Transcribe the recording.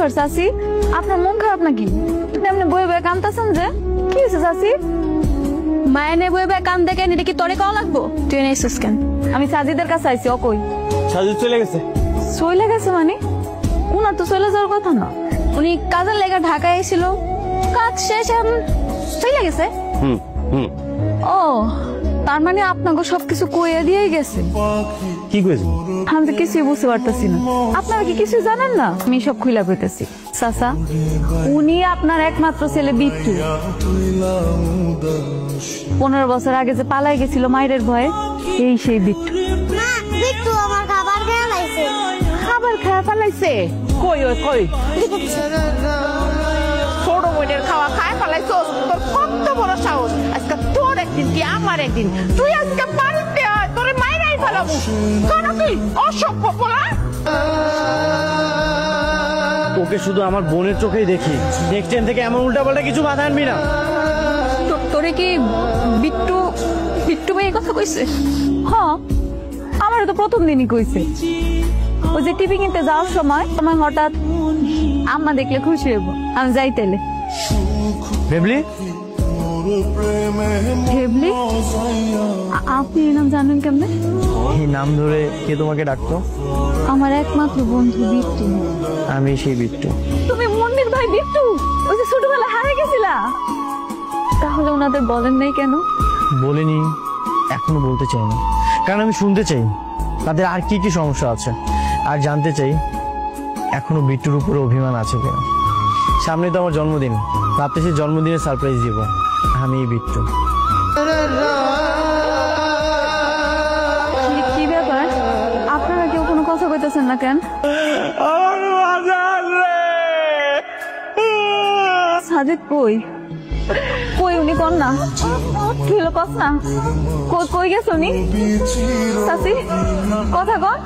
ব্যাপার চাচি? আপনার মন খারাপ নাকি? আপনি বয়ে বয়ে কাঁদতেছেন যে? কি হয়েছে চাচি? মায়ের নে বয়ে বয়ে কান দেখেন, এটা কি তোরে কওয়া লাগবো? তুই এসেছিস কেন? আমি সাজিদের কাছে আইছি। ও কই? সাজিদ চলে গেছে। চলে গেছে মানে? উনার তো চলে যাওয়ার কথা না। উনি কাজের লেগে ঢাকায় এসেছিল, কাজ শেষ এখন চলে গেছে। ও তার মানে আপনাকে সবকিছু কইয়ে দিয়ে গেছে। কি কইছে? আমি তো কিছুই বুঝতে পারতেছি না। আপনারা কি কিছু জানেন না? আমি সব খুইলা কইতেছি। চাচা, উনি আপনার একমাত্র ছেলে বিট্টু। 15 বছর আগে যে পালাই গেছিল মায়ের ভয়ে, এই সেই বিট্টু। বিট্টু আমার খাবার খেয়ে লাইছে। খাবার খাওয়া পালাইছে? কই ওই কই? ছোট বোনের খাওয়া খায় পালাইছস? তোর কত বড় সাহস! আজকে তোর একদিন কি আমার একদিন, তুই আজকে বাড়িতে আয়, তোর মাইরাই ফেলাবো। কেন কি অসভ্য বলা? তোকে শুধু আমার বোনের চোখেই দেখি। নেক্সট টাইম থেকে এমন উল্টাপাল্টা কিছু বাধা আনবি না। তোরে কি বিট্টু বিট্টু ভাই এই কথা কইছে? হ্যাঁ, আমার তো প্রথম দিনই কইছে। ওই যে টিভি কিনতে যাওয়ার সময় আমার হঠাৎ আম্মা দেখলে খুশি হইব, আমি যাই তাইলে। ভেবলি? ভেবলি? আপনি এই নাম জানেন কেমনে? এই নাম ধরে কে তোমাকে ডাকতো? আমার একমাত্র বন্ধু বিট্টু। আমি সেই বিট্টু। তুমি মন্দির ভাই বিট্টু, ওই যে ছোটবেলা হারিয়ে গেছিলা? তাহলে ওনাদের বলেন নাই কেন? বলিনি, এখনো বলতে চাই না, কারণ আমি শুনতে চাই তাদের আর কি কি সমস্যা আছে, আর জানতে চাই এখনো বিট্টুর উপরে অভিমান আছে কিনা। সামনে তো আমার জন্মদিন, ভাবতেছি জন্মদিনে সারপ্রাইজ দিব। আমি বিট্টু। কি ব্যাপার, আপনারা কেউ কোনো কথা কইতেছেন না কেন? সাজিদ কই? কই উনি? কন না, কি হলো কস না? কই গেছ উনি? চাচি কথা কন।